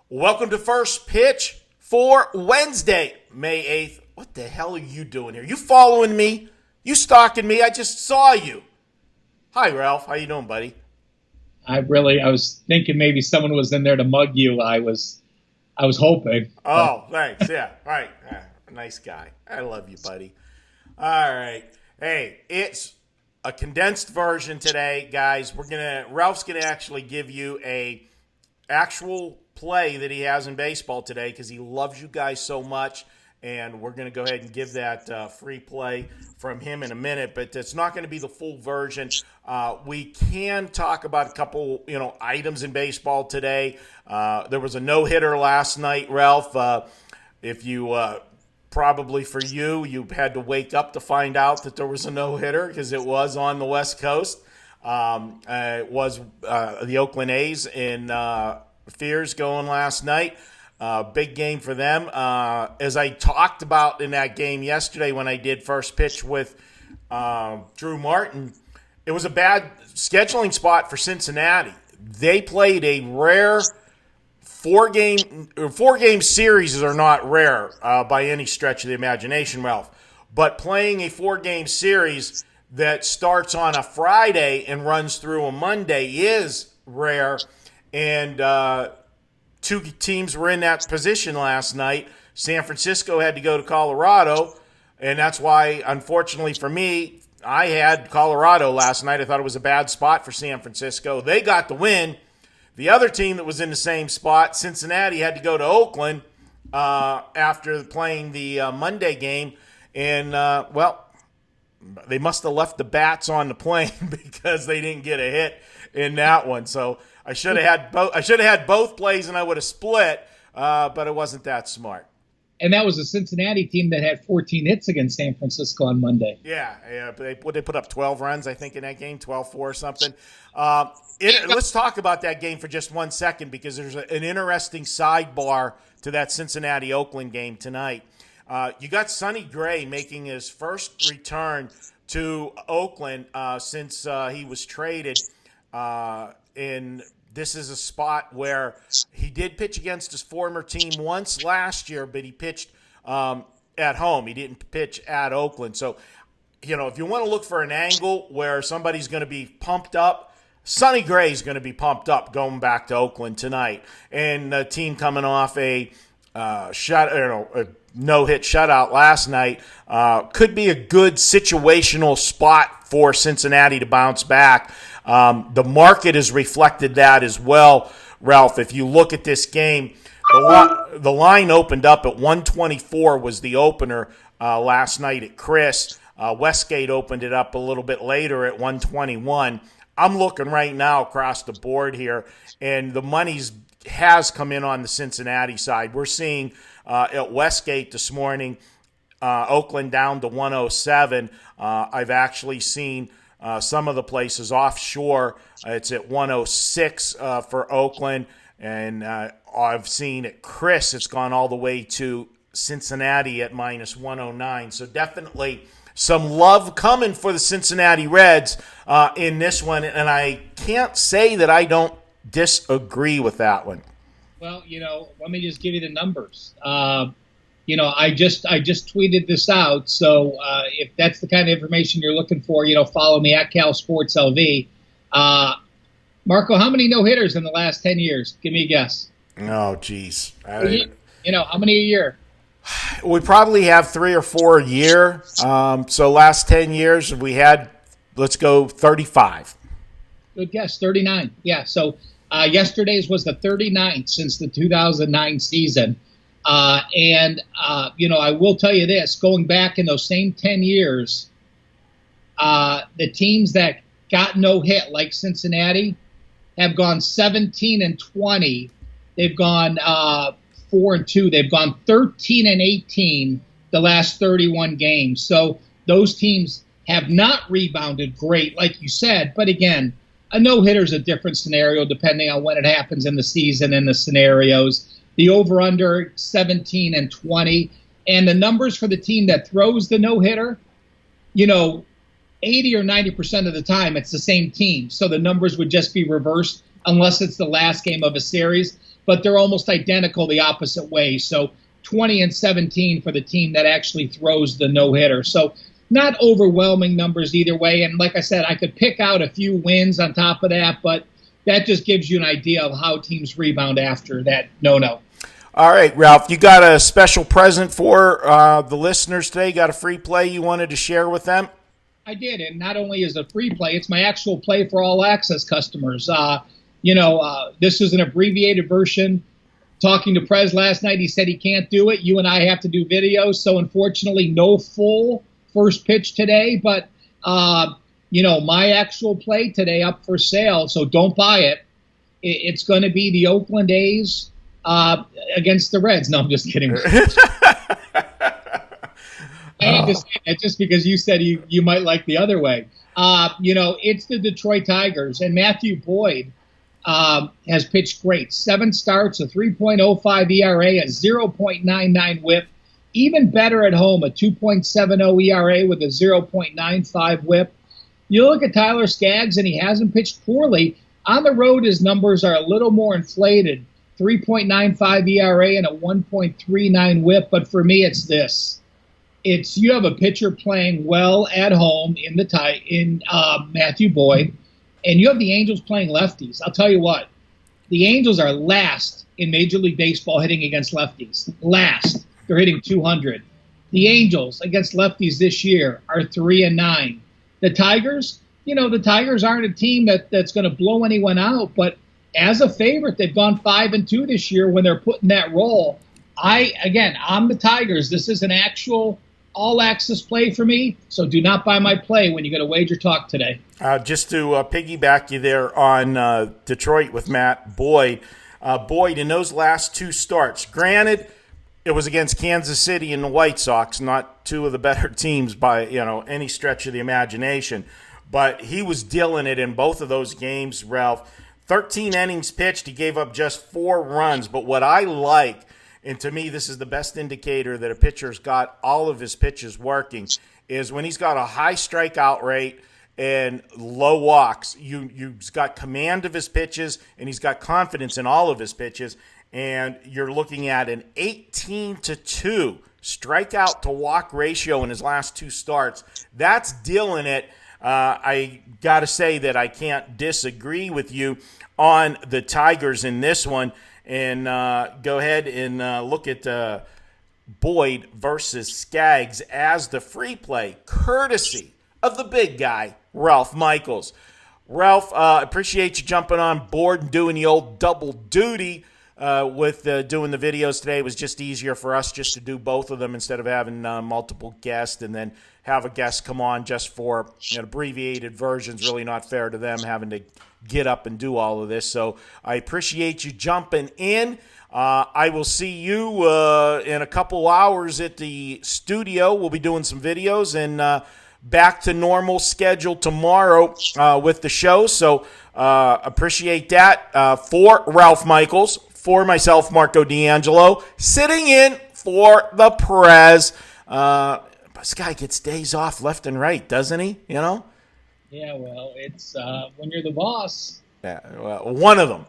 Welcome to First Pitch for Wednesday, May 8th. What the hell are you doing here? You following me? You stalking me? I just saw you. Hi, Ralph. How you doing, buddy? I was thinking maybe someone was in there to mug you. I was hoping. Oh, thanks. Yeah, right. Nice guy. I love you, buddy. All right. Hey, it's a condensed version today, guys. Ralph's gonna actually give you a actual play that he has in baseball today because he loves you guys so much, and we're going to go ahead and give that free play from him in a minute, but it's not going to be the full version. We can talk about a couple items in baseball today. There was a no-hitter last night, Ralph. If you probably for you had to wake up to find out that there was a no-hitter because it was on the West Coast. It was the Oakland A's in Fears going last night. Big game for them. As I talked about in that game yesterday when I did First Pitch with Drew Martin, it was a bad scheduling spot for Cincinnati. They played a rare four-game series are not rare by any stretch of the imagination, Ralph. But playing a four-game series that starts on a Friday and runs through a Monday is rare. And two teams were in that position last night. San Francisco had to go to Colorado, and that's why, unfortunately for me, I had Colorado last night. I thought it was a bad spot for San Francisco. They got the win. The other team that was in the same spot, Cincinnati, had to go to Oakland after playing the Monday game. And, they must have left the bats on the plane because they didn't get a hit in that one. So I should have had both. I should have had both plays, and I would have split. But it wasn't that smart. And that was a Cincinnati team that had 14 hits against San Francisco on Monday. Yeah. They put up 12 runs, I think, in that game, 12-4 or something. Let's talk about that game for just 1 second because there's an interesting sidebar to that Cincinnati-Oakland game tonight. You got Sonny Gray making his first return to Oakland since he was traded. And this is a spot where he did pitch against his former team once last year, but he pitched at home. He didn't pitch at Oakland. So, if you want to look for an angle where somebody's going to be pumped up, Sonny Gray's going to be pumped up going back to Oakland tonight. And the team coming off a no-hit shutout last night could be a good situational spot for Cincinnati to bounce back. The market has reflected that as well, Ralph. If you look at this game, the line opened up at 124 was the opener last night at Chris. Westgate opened it up a little bit later at 121. I'm looking right now across the board here, and the money's has come in on the Cincinnati side. We're seeing at Westgate this morning, Oakland down to 107. I've actually seen some of the places offshore. It's at 106 for Oakland, and I've seen at Chris it's gone all the way to Cincinnati at minus 109. So definitely some love coming for the Cincinnati Reds in this one, and I can't say that I don't disagree with that one. Well, let me just give you the numbers. I just tweeted this out. So if that's the kind of information you're looking for, follow me at CalSportsLV. Marco, how many no-hitters in the last 10 years? Give me a guess. Oh, geez. How many a year? We probably have 3 or 4 a year. So last 10 years we had, let's go 35. Good guess, 39. Yeah, so yesterday's was the 39th since the 2009 season. I will tell you this, going back in those same 10 years, the teams that got no hit like Cincinnati have gone 17-20. They've gone 4-2. They've gone 13-18 the last 31 games. So those teams have not rebounded great, like you said. But again, a no-hitter is a different scenario depending on when it happens in the season and the scenarios. The over-under 17-20. And the numbers for the team that throws the no-hitter, 80 or 90% of the time it's the same team. So the numbers would just be reversed. unless it's the last game of a series. But they're almost identical the opposite way. So 20-17 for the team that actually throws the no-hitter. So not overwhelming numbers either way. And like I said, I could pick out a few wins on top of that, but that just gives you an idea of how teams rebound after that no-no. All right, Ralph, you got a special present for the listeners today? Got a free play you wanted to share with them? I did, and not only is it a free play, it's my actual play for all access customers. This is an abbreviated version. Talking to Prez last night, he said he can't do it. You and I have to do videos, so unfortunately no full first pitch today, but my actual play today up for sale, so don't buy it. It's going to be the Oakland A's against the Reds. No, I'm just kidding. I just say that just because you said you might like the other way. It's the Detroit Tigers, and Matthew Boyd has pitched great. 7 starts, a 3.05 ERA, a 0.99 whip. Even better at home, a 2.70 ERA with a 0.95 whip. You look at Tyler Skaggs, and he hasn't pitched poorly. On the road, his numbers are a little more inflated. 3.95 ERA and a 1.39 whip. But for me, it's this. It's you have a pitcher playing well at home in Matthew Boyd, and you have the Angels playing lefties. I'll tell you what, the Angels are last in Major League Baseball hitting against lefties. Last. They're hitting 200. The Angels against lefties this year are 3-9. The Tigers, the Tigers aren't a team that's going to blow anyone out, but as a favorite, they've gone 5-2 this year when they're put in that role. I'm the Tigers. This is an actual all-access play for me, so do not buy my play when you go to WagerTalk today. Just to piggyback you there on Detroit with Matt Boyd. Boyd, in those last 2 starts, granted, it was against Kansas City and the White Sox, not 2 of the better teams by any stretch of the imagination, but he was dealing it in both of those games, Ralph. 13 innings pitched, he gave up just 4 runs, but what I like, and to me this is the best indicator that a pitcher's got all of his pitches working, is when he's got a high strikeout rate and low walks. You've got command of his pitches, and he's got confidence in all of his pitches, and you're looking at an 18-2 strikeout to walk ratio in his last 2 starts. That's dealing it. I got to say that I can't disagree with you on the Tigers in this one. And go ahead and look at Boyd versus Skaggs as the free play, courtesy of the big guy, Ralph Michaels. Ralph, appreciate you jumping on board and doing the old double duty with doing the videos today. It was just easier for us just to do both of them instead of having multiple guests and then have a guest come on just for abbreviated versions. Really not fair to them having to get up and do all of this. So I appreciate you jumping in. I will see you in a couple hours at the studio. We'll be doing some videos and back to normal schedule tomorrow with the show. So appreciate that. For Ralph Michaels, for myself, Marco D'Angelo, sitting in for the Prez. This guy gets days off left and right, doesn't he? Yeah, well, it's when you're the boss. Yeah, well, one of them.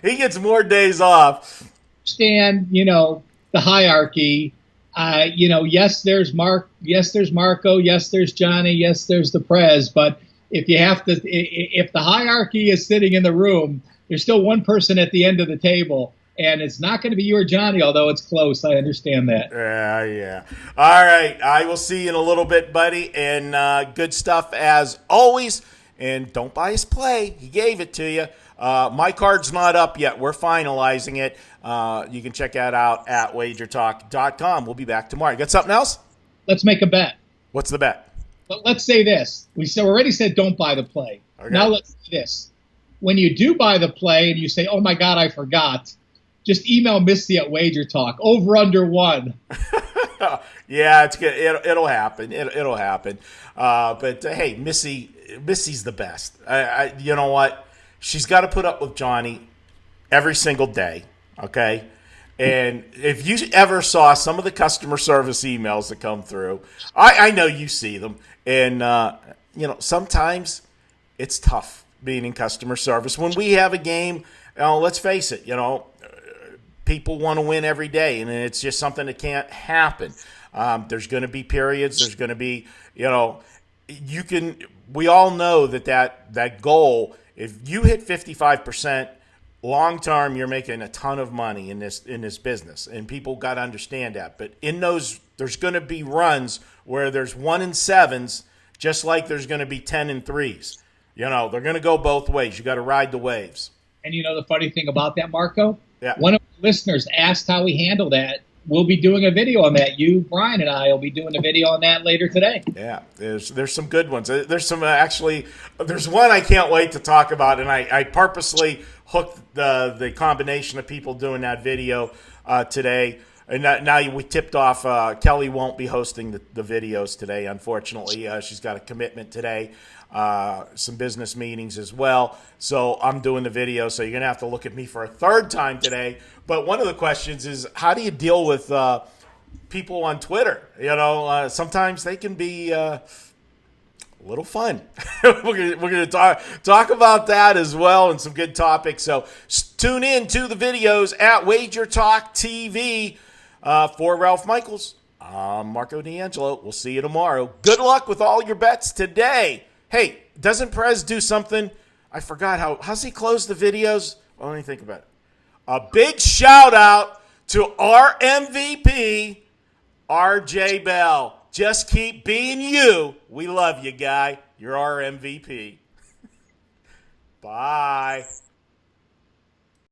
He gets more days off. Understand, the hierarchy. Yes, there's Marco. Yes, there's Johnny. Yes, there's the Prez. But if the hierarchy is sitting in the room, there's still one person at the end of the table. And it's not going to be you or Johnny, although it's close. I understand that. Yeah. All right. I will see you in a little bit, buddy. And good stuff as always. And don't buy his play. He gave it to you. My card's not up yet. We're finalizing it. You can check that out at WagerTalk.com. We'll be back tomorrow. You got something else? Let's make a bet. What's the bet? But let's say this. We already said don't buy the play. Okay. Now let's say this. When you do buy the play and you say, oh, my God, I forgot, just email Missy at WagerTalk. Over under 1. Yeah, it's good. It'll happen. It'll happen. But hey, Missy's the best. You know what? She's got to put up with Johnny every single day. Okay. And if you ever saw some of the customer service emails that come through, I know you see them. And, sometimes it's tough. being in customer service. When we have a game, let's face it, people want to win every day, and it's just something that can't happen. There's going to be periods. There's going to be, we all know that goal, if you hit 55%, long term, you're making a ton of money in this business, and people got to understand that. But in those, there's going to be runs where there's 1 and 7s, just like there's going to be 10 and 3s. They're going to go both ways. You got to ride the waves. And the funny thing about that, Marco? Yeah. One of the listeners asked how we handle that. We'll be doing a video on that. You, Brian, and I will be doing a video on that later today. Yeah, there's some good ones. There's some there's one I can't wait to talk about, and I purposely hooked the combination of people doing that video today. And now we tipped off. Kelly won't be hosting the videos today, unfortunately. She's got a commitment today, some business meetings as well. So I'm doing the video, so you're going to have to look at me for a third time today. But one of the questions is, how do you deal with people on Twitter? Sometimes they can be a little fun. We're going to talk about that as well, and some good topics. So tune in to the videos at WagerTalk TV. For Ralph Michaels, I'm Marco D'Angelo. We'll see you tomorrow. Good luck with all your bets today. Hey, doesn't Perez do something? I forgot how's he close the videos? Well, let me think about it. A big shout out to our MVP, RJ Bell. Just keep being you. We love you, guy. You're our MVP. Bye.